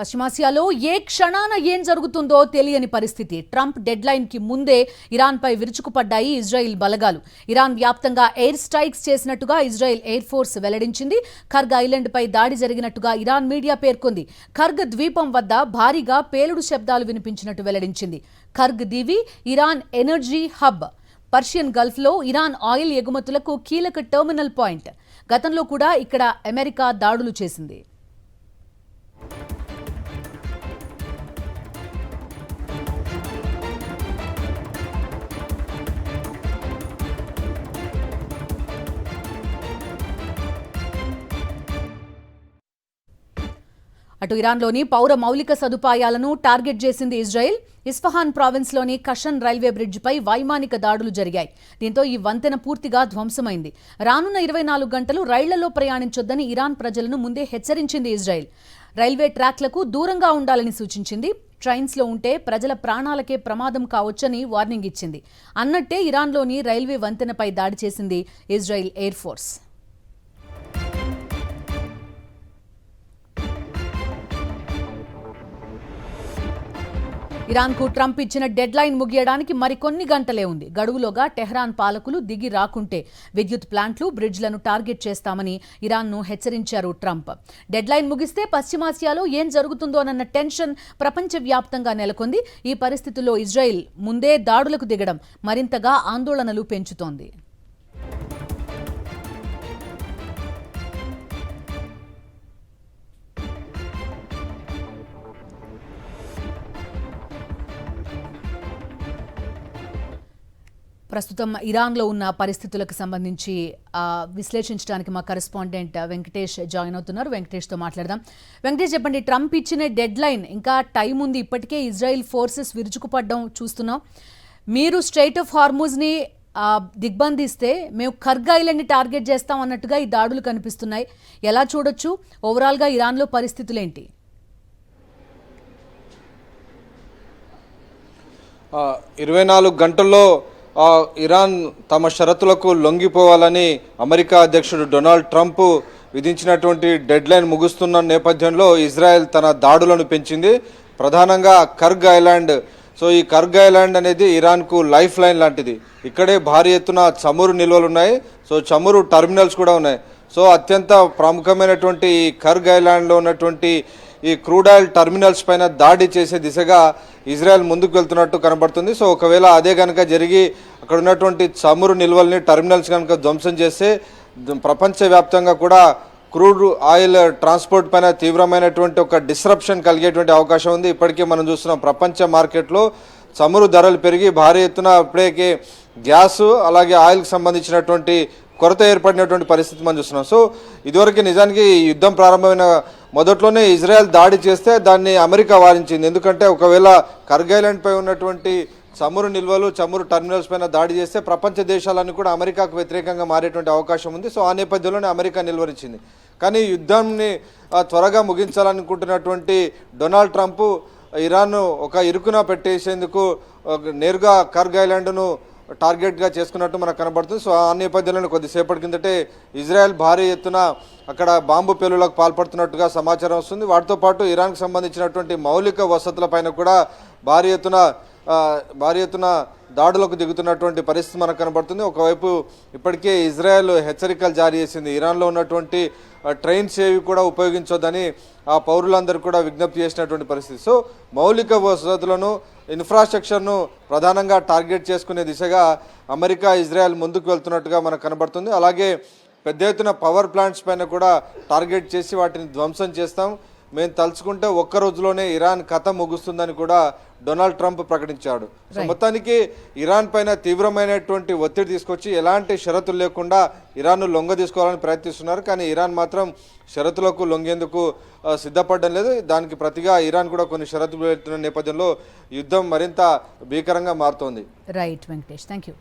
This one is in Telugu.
పశ్చిమాసియాలో ఏ క్షణాన ఏం జరుగుతుందో తెలియని పరిస్థితి. ట్రంప్ డెడ్ లైన్ కి ముందే ఇరాన్పై విరుచుకుపడ్డాయి ఇజ్రాయిల్ బలగాలు. ఇరాన్ వ్యాప్తంగా ఎయిర్ స్ట్రైక్స్ చేసినట్టుగా ఇజ్రాయిల్ ఎయిర్ ఫోర్స్ వెల్లడించింది. ఖర్గ్ ఐలాండ్ పై దాడి జరిగినట్టుగా ఇరాన్ మీడియా పేర్కొంది. ఖర్గ్ ద్వీపం వద్ద భారీగా పేలుడు శబ్దాలు వినిపించినట్టు వెల్లడించింది. ఖర్గ్ దీవి ఇరాన్ ఎనర్జీ హబ్. పర్షియన్ గల్ఫ్లో ఇరాన్ ఆయిల్ ఎగుమతులకు కీలక టెర్మినల్ పాయింట్. గతంలో కూడా ఇక్కడ అమెరికా దాడులు చేసింది. అటు ఇరాన్లోని పౌర మౌలిక సదుపాయాలను టార్గెట్ చేసింది ఇజ్రాయెల్. ఇస్ఫహాన్ ప్రావిన్స్లోని కషన్ రైల్వే బ్రిడ్జిపై వైమానిక దాడులు జరిగాయి. దీంతో ఈ వంతెన పూర్తిగా ధ్వంసమైంది. రానున్న 24 గంటలు రైళ్లలో ప్రయాణించొద్దని ఇరాన్ ప్రజలను ముందే హెచ్చరించింది ఇజ్రాయెల్. రైల్వే ట్రాక్లకు దూరంగా ఉండాలని సూచించింది. ట్రైన్స్లో ఉంటే ప్రజల ప్రాణాలకే ప్రమాదం కావచ్చని వార్నింగ్ ఇచ్చింది. అన్నట్టే ఇరాన్లోని రైల్వే వంతెనపై దాడి చేసింది ఇజ్రాయెల్ ఎయిర్ ఫోర్స్. ఇరాన్కు ట్రంప్ ఇచ్చిన డెడ్ లైన్ ముగియడానికి మరికొన్ని గంటలే ఉంది. గడువులోగా టెహ్రాన్ పాలకులు దిగి రాకుంటే విద్యుత్ ప్లాంట్లు, బ్రిడ్జ్లను టార్గెట్ చేస్తామని ఇరాన్ను హెచ్చరించారు ట్రంప్. డెడ్ లైన్ ముగిస్తే పశ్చిమాసియాలో ఏం జరుగుతుందోనన్న టెన్షన్ ప్రపంచవ్యాప్తంగా నెలకొంది. ఈ పరిస్థితుల్లో ఇజ్రాయెల్ ముందే దాడులకు దిగడం మరింతగా ఆందోళనలు పెంచుతోంది. ప్రస్తుతం ఇరాన్లో ఉన్న పరిస్థితులకు సంబంధించి విశ్లేషించడానికి మా కరెస్పాండెంట్ వెంకటేష్ జాయిన్ అవుతున్నారు. వెంకటేష్తో మాట్లాడదాం. వెంకటేష్, చెప్పండి, ట్రంప్ ఇచ్చిన డెడ్ లైన్ ఇంకా టైం ఉంది. ఇప్పటికే ఇజ్రాయెల్ ఫోర్సెస్ విరుచుకుపడడం చూస్తున్నాం. మీరు స్ట్రెయిట్ ఆఫ్ హార్మూజ్ని దిగ్బంధిస్తే మేము ఖర్గ్ ఐలాండ్ని టార్గెట్ చేస్తాం అన్నట్టుగా ఈ దాడులు కనిపిస్తున్నాయి. ఎలా చూడొచ్చు ఓవరాల్గా ఇరాన్లో పరిస్థితులేంటి? 24 గంటల్లో ఇరాన్ తమ షరతులకు లొంగిపోవాలని అమెరికా అధ్యక్షుడు డొనాల్డ్ ట్రంప్ విధించినటువంటి డెడ్ లైన్ ముగుస్తున్న నేపథ్యంలో ఇజ్రాయెల్ తన దాడులను పెంచింది. ప్రధానంగా ఖర్గ్ ఐలాండ్. సో ఈ ఖర్గ్ ఐలాండ్ అనేది ఇరాన్కు లైఫ్ లైన్ లాంటిది. ఇక్కడే భారీ ఎత్తున చమురు నిల్వలు ఉన్నాయి. సో చమురు టర్మినల్స్ కూడా ఉన్నాయి. సో అత్యంత ప్రాముఖ్యమైనటువంటి ఈ ఖర్గ్ ఐలాండ్లో ఉన్నటువంటి ఈ క్రూడ్ ఆయిల్ టర్మినల్స్ పైన దాడి చేసే దిశగా ఇజ్రాయెల్ ముందుకు వెళ్తున్నట్టు కనబడుతుంది. సో ఒకవేళ అదే కనుక జరిగి అక్కడ ఉన్నటువంటి చమురు నిల్వల్ని, టర్మినల్స్ కనుక ధ్వంసం చేస్తే ప్రపంచవ్యాప్తంగా కూడా క్రూడ్ ఆయిల్ ట్రాన్స్పోర్ట్ పైన తీవ్రమైనటువంటి ఒక డిస్రప్షన్ కలిగేటువంటి అవకాశం ఉంది. ఇప్పటికే మనం చూస్తున్నాం ప్రపంచ మార్కెట్లో చమురు ధరలు పెరిగి భారీ ఎత్తున ఇప్పటికే గ్యాస్ అలాగే ఆయిల్కి సంబంధించినటువంటి కొరత ఏర్పడినటువంటి పరిస్థితి మనం చూస్తున్నాం. సో ఇదివరకు నిజానికి ఈ యుద్ధం ప్రారంభమైన మొదట్లోనే ఇజ్రాయెల్ దాడి చేస్తే దాన్ని అమెరికా వారించింది. ఎందుకంటే ఒకవేళ ఖర్గ్ ఐలాండ్ పై ఉన్నటువంటి చమురు నిల్వలు, చమురు టర్మినల్స్ పైన దాడి చేస్తే ప్రపంచ దేశాలన్నీ కూడా అమెరికాకు వ్యతిరేకంగా మారేటువంటి అవకాశం ఉంది. సో ఆ నేపథ్యంలోనే అమెరికా నిలువరించింది. కానీ యుద్ధాన్ని త్వరగా ముగించాలనుకుంటున్నటువంటి డొనాల్డ్ ట్రంప్ ఇరాన్ను ఒక ఇరుకున పెట్టేసేందుకు నేరుగా ఖర్గ్ ఐలాండ్ను టార్గెట్గా చేసుకున్నట్టు మనకు కనబడుతుంది. సో ఆ నేపథ్యంలో కొద్దిసేపటి కిందటే ఇజ్రాయెల్ భారీ ఎత్తున అక్కడ బాంబు పేలులకు పాల్పడుతున్నట్టుగా సమాచారం వస్తుంది. వాటితో పాటు ఇరాన్కు సంబంధించినటువంటి మౌలిక వసతుల పైన కూడా భారీ ఎత్తున దాడులకు దిగుతున్నటువంటి పరిస్థితి మనకు కనబడుతుంది. ఒకవైపు ఇప్పటికే ఇజ్రాయెల్ హెచ్చరికలు జారీ చేసింది. ఇరాన్లో ఉన్నటువంటి ట్రైన్స్ ఏవి కూడా ఉపయోగించొద్దని ఆ పౌరులందరూ కూడా విజ్ఞప్తి చేసినటువంటి పరిస్థితి. సో మౌలిక వసతులను, ఇన్ఫ్రాస్ట్రక్చర్ను ప్రధానంగా టార్గెట్ చేసుకునే దిశగా అమెరికా, ఇజ్రాయెల్ ముందుకు వెళ్తున్నట్టుగా మనకు కనబడుతుంది. అలాగే పెద్ద ఎత్తున పవర్ ప్లాంట్స్ పైన కూడా టార్గెట్ చేసి వాటిని ధ్వంసం చేస్తాం, మేము తలుచుకుంటే ఒక్క రోజులోనే ఇరాన్ కథ ముగుస్తుందని కూడా డొనాల్డ్ ట్రంప్ ప్రకటించాడు. సో మొత్తానికి ఇరాన్ పైన తీవ్రమైనటువంటి ఒత్తిడి తీసుకొచ్చి ఎలాంటి షరతులు లేకుండా ఇరాన్ను లొంగ తీసుకోవాలని ప్రయత్నిస్తున్నారు. కానీ ఇరాన్ మాత్రం షరతులకు లొంగేందుకు సిద్ధపడడం లేదు. దానికి ప్రతిగా ఇరాన్ కూడా కొన్ని షరతులు పెడుతున్న నేపథ్యంలో యుద్ధం మరింత భీకరంగా మారుతోంది. Right Venkatesh, thank you.